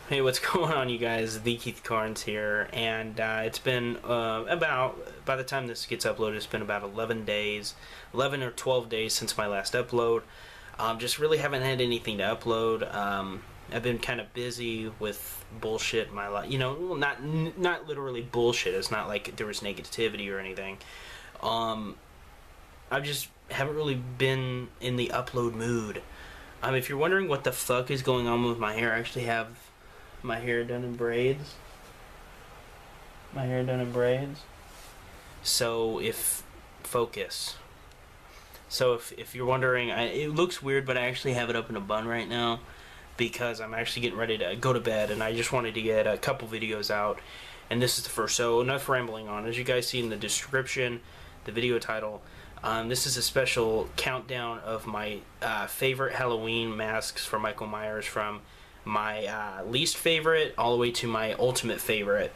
Hey, what's going on, you guys? The Keith Carnes here, and it's been by the time this gets uploaded, it's been about 11 days, 11 or 12 days since my last upload. Just really haven't had anything to upload. I've been kind of busy with bullshit in my life. Well, not literally bullshit. It's not like there was negativity or anything. I just haven't really been in the upload mood. If you're wondering what the fuck is going on with my hair, I actually have my hair done in braids. So if you're wondering, it looks weird, but I actually have it up in a bun right now because I'm actually getting ready to go to bed, and I just wanted to get a couple videos out, and this is the first. So enough rambling on. As you guys see in the description, the video title, this is a special countdown of my favorite Halloween masks for Michael Myers, from my least favorite all the way to my ultimate favorite.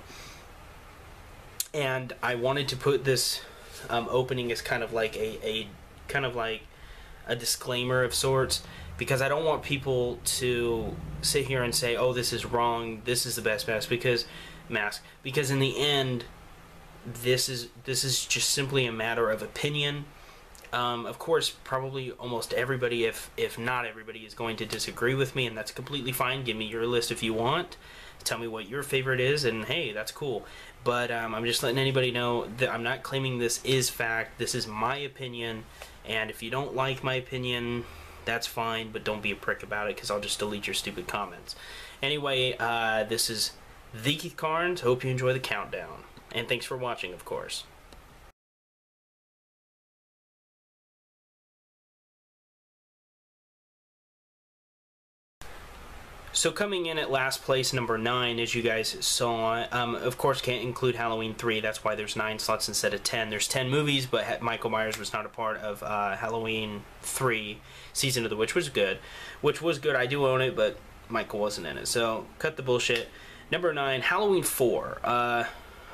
And I wanted to put this opening as kind of like a disclaimer of sorts, because I don't want people to sit here and say, oh, this is wrong, this is the best mask, because in the end, this is just simply a matter of opinion. Of course, probably almost everybody, if not everybody, is going to disagree with me, and that's completely fine. Give me your list if you want. Tell me what your favorite is, and hey, that's cool. But I'm just letting anybody know that I'm not claiming this is fact. This is my opinion, and if you don't like my opinion, that's fine, but don't be a prick about it, because I'll just delete your stupid comments. Anyway, this is The Keith Carnes. Hope you enjoy the countdown, and thanks for watching, of course. So coming in at last place, number 9, as you guys saw, of course can't include Halloween 3, that's why there's 9 slots instead of 10. There's 10 movies, but Michael Myers was not a part of Halloween 3, Season of the Witch, which was good. I do own it, but Michael wasn't in it, so cut the bullshit. Number 9, Halloween 4.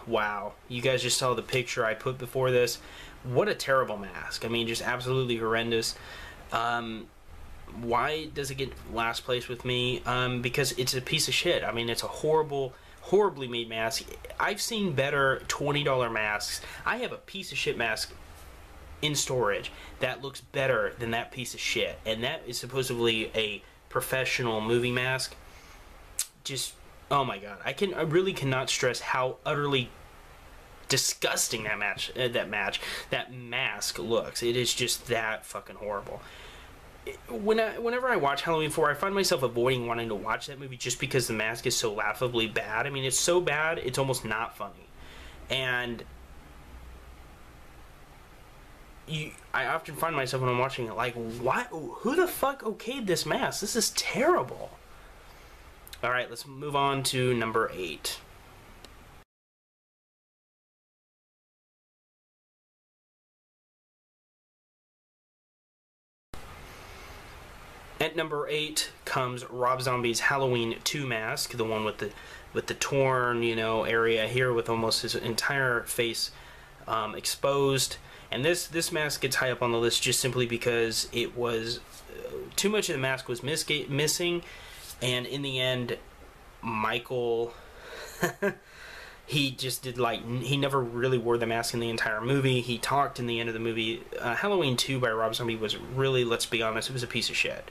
Wow, you guys just saw the picture I put before this. What a terrible mask. I mean, just absolutely horrendous. Why does it get last place with me? Because it's a piece of shit. I mean, it's a horribly made mask. I've seen better $20 masks. I have a piece of shit mask in storage that looks better than that piece of shit, and that is supposedly a professional movie mask. Just, oh my god, I really cannot stress how utterly disgusting that mask looks. It is just that fucking horrible. Whenever I watch Halloween 4, I find myself avoiding wanting to watch that movie just because the mask is so laughably bad. I mean, it's so bad, it's almost not funny. And I often find myself when I'm watching it like, what? Who the fuck okayed this mask? This is terrible. Alright, let's move on to number 8. At number 8 comes Rob Zombie's Halloween 2 mask, the one with the torn, area here, with almost his entire face exposed. And this mask gets high up on the list just simply because it was too much of the mask was missing, and in the end, Michael he just did he never really wore the mask in the entire movie. He talked in the end of the movie. Halloween 2 by Rob Zombie was really, let's be honest, it was a piece of shit.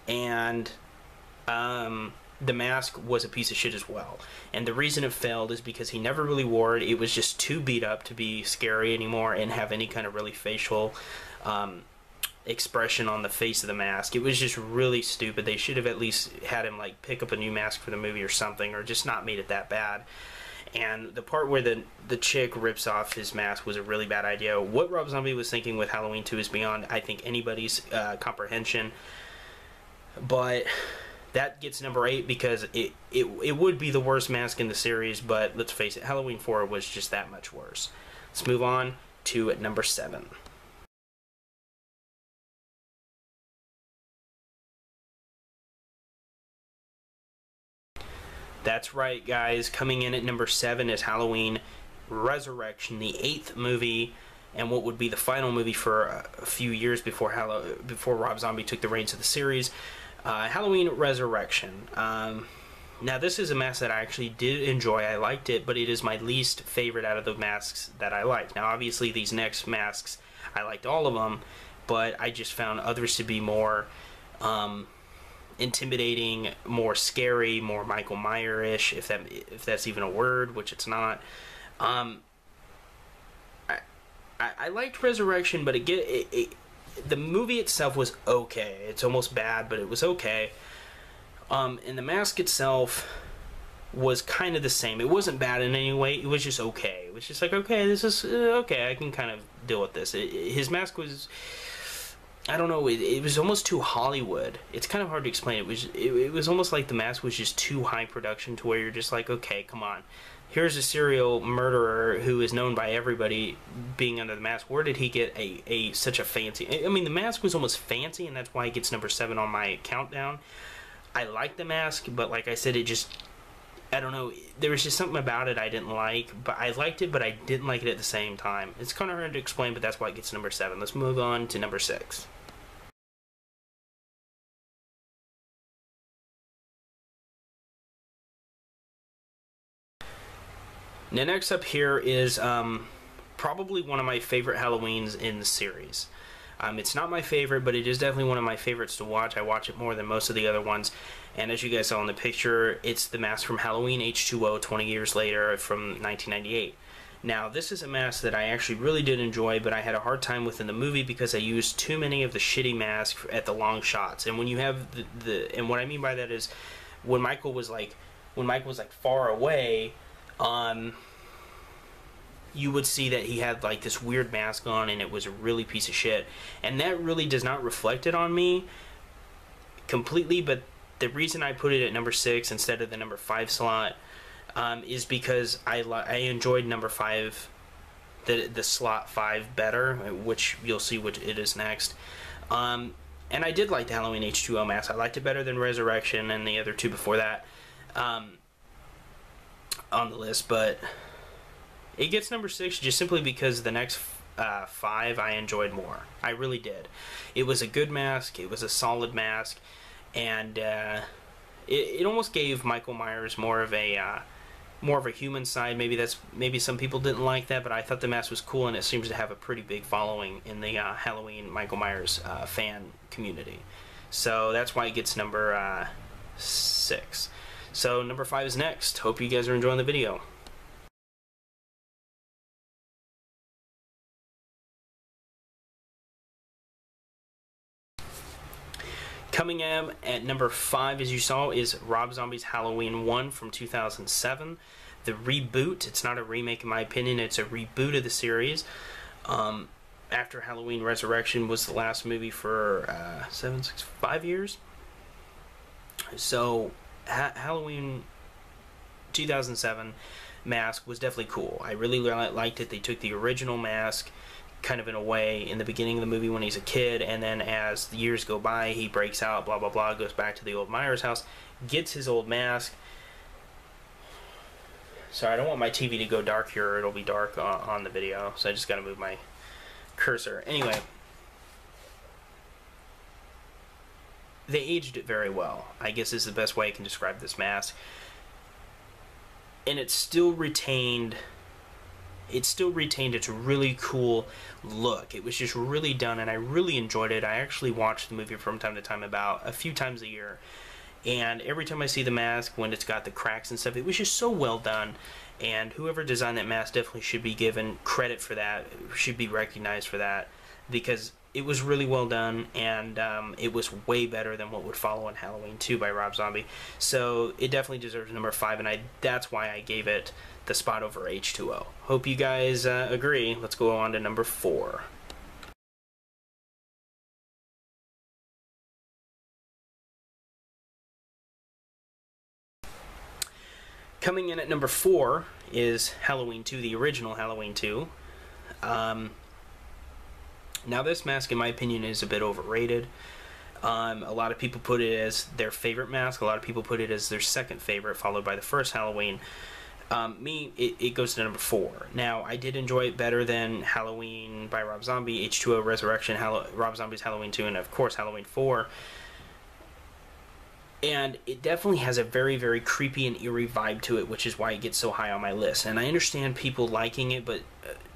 And the mask was a piece of shit as well. And the reason it failed is because he never really wore it. It was just too beat up to be scary anymore and have any kind of really facial expression on the face of the mask. It was just really stupid. They should have at least had him pick up a new mask for the movie or something, or just not made it that bad. And the part where the chick rips off his mask was a really bad idea. What Rob Zombie was thinking with Halloween 2 is beyond, I think, anybody's comprehension. But that gets number 8 because it would be the worst mask in the series, but let's face it, Halloween 4 was just that much worse. Let's move on to number 7. That's right, guys. Coming in at number 7 is Halloween Resurrection, the 8th movie, and what would be the final movie for a few years before Rob Zombie took the reins of the series. Halloween Resurrection. Now, this is a mask that I actually did enjoy. I liked it, but it is my least favorite out of the masks that I like. Now, obviously, these next masks, I liked all of them, but I just found others to be more intimidating, more scary, more Michael Myers-ish, if that's even a word, which it's not. I liked Resurrection, but the movie itself was okay. It's almost bad, but it was okay. And the mask itself was kind of the same. It wasn't bad in any way. It was just okay. It was just like, okay, this is okay. I can kind of deal with this. His mask was, I don't know. It was almost too Hollywood. It's kind of hard to explain. It was almost like the mask was just too high production to where you're just like, okay, come on. Here's a serial murderer who is known by everybody being under the mask. Where did he get such a fancy? I mean, the mask was almost fancy, and that's why it gets number 7 on my countdown. I like the mask, but like I said, it just, I don't know, there was just something about it I didn't like, but I liked it, but I didn't like it at the same time. It's kind of hard to explain, but that's why it gets number 7. Let's move on to number 6. Now, next up here is probably one of my favorite Halloweens in the series. It's not my favorite, but it is definitely one of my favorites to watch. I watch it more than most of the other ones. And as you guys saw in the picture, it's the mask from Halloween H2O 20 years later from 1998. Now, this is a mask that I actually really did enjoy, but I had a hard time with in the movie because I used too many of the shitty masks at the long shots. And when you have and what I mean by that is when Michael was like far away, you would see that he had like this weird mask on, and it was a really piece of shit. And that really does not reflect it on me completely, but the reason I put it at number 6 instead of the number 5 slot is because I enjoyed number 5, the slot 5 better, which you'll see what it is next. And I did like the Halloween H2O mask. I liked it better than Resurrection and the other two before that on the list, but it gets number 6 just simply because the next 5 I enjoyed more. I really did. It was a good mask. It was a solid mask, and it almost gave Michael Myers more of a human side. Maybe some people didn't like that, but I thought the mask was cool, and it seems to have a pretty big following in the Halloween Michael Myers fan community. So that's why it gets number 6. So number 5 is next. Hope you guys are enjoying the video. Coming in at number 5, as you saw, is Rob Zombie's Halloween 1 from 2007. The reboot. It's not a remake in my opinion, it's a reboot of the series. After Halloween Resurrection was the last movie for 5 years. So Halloween 2007 mask was definitely cool. I really liked it. They took the original mask kind of in a way in the beginning of the movie when he's a kid, and then as the years go by he breaks out, blah blah blah, goes back to the old Myers house, gets his old mask. Sorry, I don't want my TV to go dark here or it'll be dark on the video, so I just gotta move my cursor. Anyway, they aged it very well, I guess is the best way I can describe this mask, and it still retained its really cool look. It was just really done, and I really enjoyed it. I actually watch the movie from time to time, about a few times a year, and every time I see the mask, when it's got the cracks and stuff, it was just so well done, and whoever designed that mask definitely should be given credit for that, should be recognized for that, because it was really well done, and it was way better than what would follow in Halloween 2 by Rob Zombie. So it definitely deserves number 5, and that's why I gave it the spot over H2O. Hope you guys agree. Let's go on to number 4. Coming in at number 4 is Halloween 2, the original Halloween 2. Now this mask, in my opinion, is a bit overrated. A lot of people put it as their favorite mask. A lot of people put it as their second favorite, followed by the first Halloween. It goes to number 4. Now, I did enjoy it better than Halloween by Rob Zombie, H2O Resurrection, Rob Zombie's Halloween 2, and of course Halloween 4. And it definitely has a very, very creepy and eerie vibe to it, which is why it gets so high on my list. And I understand people liking it, but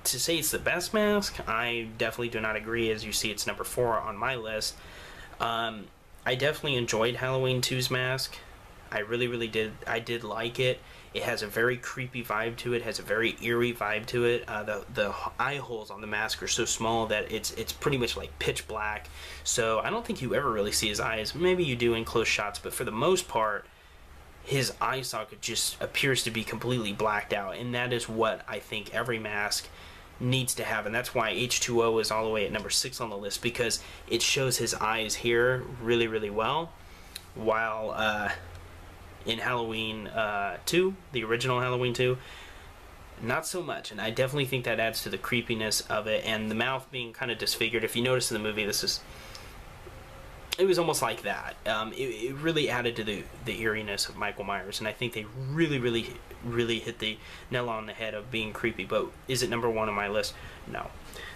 to say it's the best mask, I definitely do not agree. As you see, it's number 4 on my list. I definitely enjoyed Halloween 2's mask. I really, really did. I did like it. It has a very creepy vibe to it. Has a very eerie vibe to it. The eye holes on the mask are so small that it's pretty much like pitch black. So I don't think you ever really see his eyes. Maybe you do in close shots, but for the most part, his eye socket just appears to be completely blacked out, and that is what I think every mask needs to have, and that's why H2O is all the way at number 6 on the list, because it shows his eyes here really, really well, while in Halloween 2, the original Halloween 2, not so much. And I definitely think that adds to the creepiness of it, and the mouth being kind of disfigured. If you notice in the movie, it was almost like that. It really added to the eeriness of Michael Myers, and I think they really, really, really hit the nail on the head of being creepy. But is it number 1 on my list? No.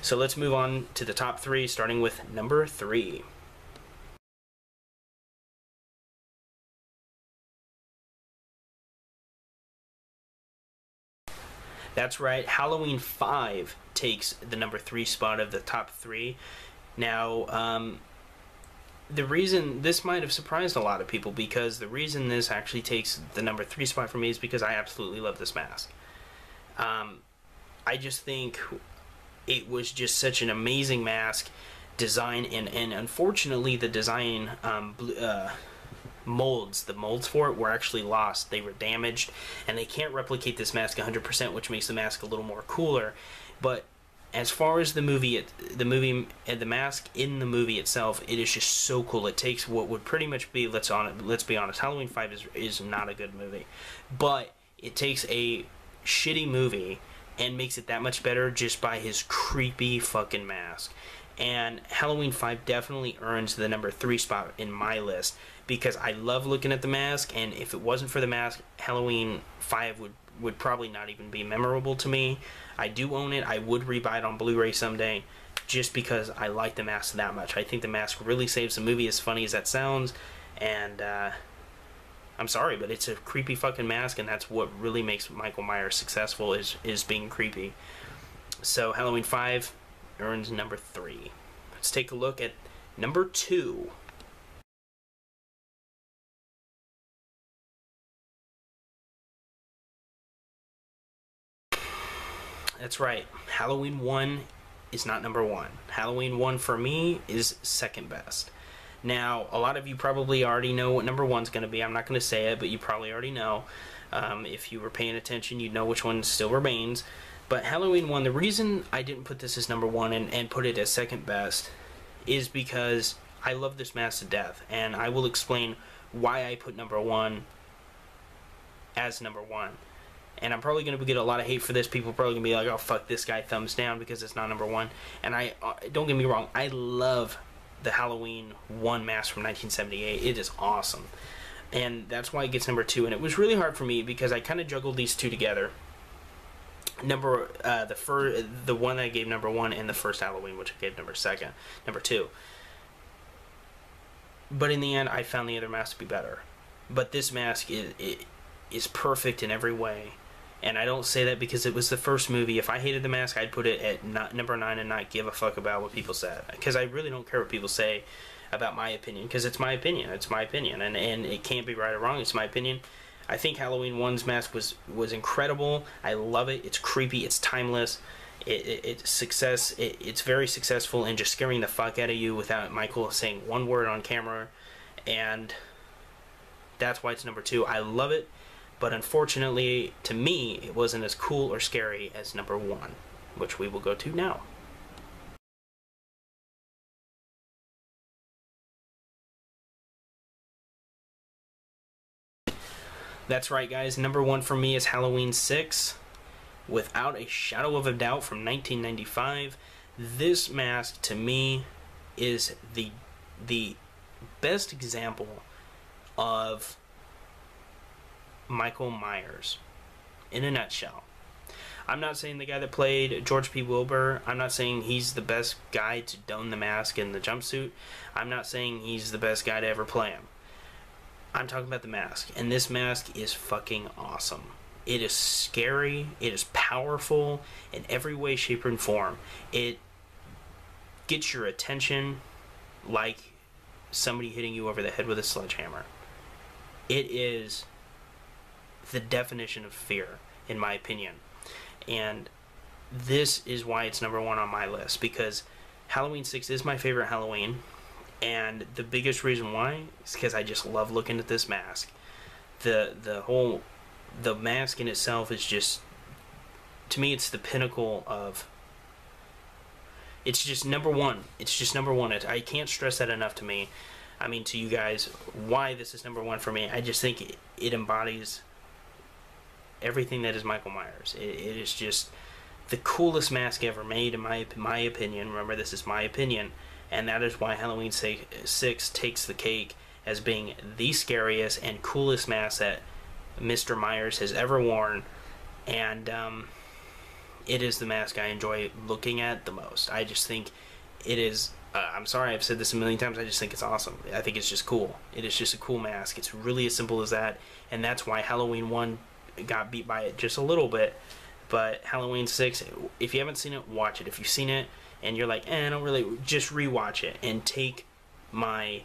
So let's move on to the top 3, starting with number 3. That's right, Halloween 5 takes the number 3 spot of the top 3. Now, the reason this might have surprised a lot of people, because the reason this actually takes the number 3 spot for me is because I absolutely love this mask. I just think it was just such an amazing mask design, and unfortunately the design molds for it were actually lost. They were damaged, and they can't replicate this mask 100%, which makes the mask a little more cooler. But as far as the mask in the movie itself, it is just so cool. It takes what would pretty much be, let's be honest, Halloween 5 is not a good movie, but it takes a shitty movie and makes it that much better just by his creepy fucking mask. And Halloween 5 definitely earns the number 3 spot in my list, because I love looking at the mask, and if it wasn't for the mask, Halloween 5 would probably not even be memorable to me. I do own it. I would rebuy it on Blu-ray someday, just because I like the mask that much. I think the mask really saves the movie, as funny as that sounds, and I'm sorry, but it's a creepy fucking mask, and that's what really makes Michael Myers successful, is being creepy. So Halloween 5 earns number 3. Let's take a look at number 2. That's right, Halloween 1 is not number 1. Halloween 1 for me is second best. Now, a lot of you probably already know what number 1's going to be. I'm not going to say it, but you probably already know. If you were paying attention, you'd know which one still remains. But Halloween 1, the reason I didn't put this as number 1 and put it as second best is because I love this mask to death. And I will explain why I put number 1 as number 1. And I'm probably going to get a lot of hate for this. People are probably going to be like, oh, fuck this guy, thumbs down, because it's not number 1. And don't get me wrong, I love the Halloween 1 mask from 1978. It is awesome. And that's why it gets number 2. And it was really hard for me, because I kind of juggled these two together. The one that I gave number 1, and the first Halloween, which I gave number 2. But in the end, I found the other mask to be better. But this mask is perfect in every way. And I don't say that because it was the first movie. If I hated the mask, I'd put it at number 9 and not give a fuck about what people said. Because I really don't care what people say about my opinion, because it's my opinion. It's my opinion, and it can't be right or wrong. It's my opinion. I think Halloween 1's mask was incredible. I love it. It's creepy. It's timeless. It's very successful in just scaring the fuck out of you without Michael saying one word on camera. And that's why it's number 2. I love it. But unfortunately, to me, it wasn't as cool or scary as number 1, which we will go to now. That's right, guys. Number 1 for me is Halloween 6. Without a shadow of a doubt, from 1995. This mask, to me, is the best example of Michael Myers in a nutshell. I'm not saying the guy that played George P. Wilbur, I'm not saying he's the best guy to don the mask and the jumpsuit. I'm not saying he's the best guy to ever play him. I'm talking about the mask, and this mask is fucking awesome. It is scary, it is powerful in every way, shape, and form. It gets your attention like somebody hitting you over the head with a sledgehammer. It is the definition of fear, in my opinion. And this is why it's number one on my list, because Halloween 6 is my favorite Halloween, and the biggest reason why is because I just love looking at this mask. The mask in itself is just, to me, it's the pinnacle of, it's just number one. It's just number one. I can't stress that enough to me. I mean, to you guys, why this is number one for me. I just think it embodies everything that is Michael Myers. It is just the coolest mask ever made, in my opinion. Remember, this is my opinion, and that is why Halloween 6 takes the cake as being the scariest and coolest mask that Mr. Myers has ever worn, and it is the mask I enjoy looking at the most. I just think it is, I'm sorry, I've said this a million times, I just think it's awesome. I think it's just cool. It is just a cool mask. It's really as simple as that, and that's why Halloween 1 got beat by it just a little bit. But Halloween 6, if you haven't seen it, watch it. If you've seen it and you're like, I don't really, just rewatch it and take my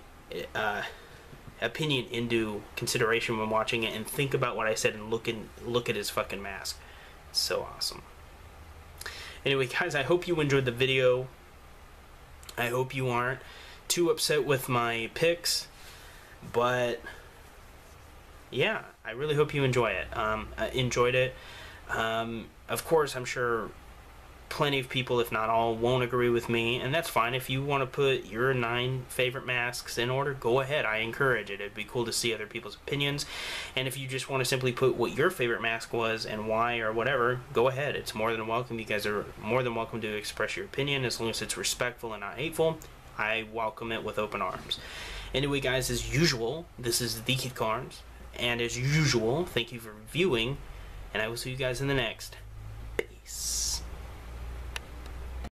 opinion into consideration when watching it, and think about what I said and look at his fucking mask. It's so awesome. Anyway, guys, I hope you enjoyed the video. I hope you aren't too upset with my picks, but yeah, I really hope you enjoy it. I enjoyed it. Of course, I'm sure plenty of people, if not all, won't agree with me, and that's fine. If you want to put your 9 favorite masks in order, go ahead. I encourage it. It'd be cool to see other people's opinions, and if you just want to simply put what your favorite mask was and why or whatever, go ahead. It's more than welcome. You guys are more than welcome to express your opinion, as long as it's respectful and not hateful. I welcome it with open arms. Anyway, guys, as usual, this is the Keith Carnes, and as usual, thank you for viewing, and I will see you guys in the next. Peace.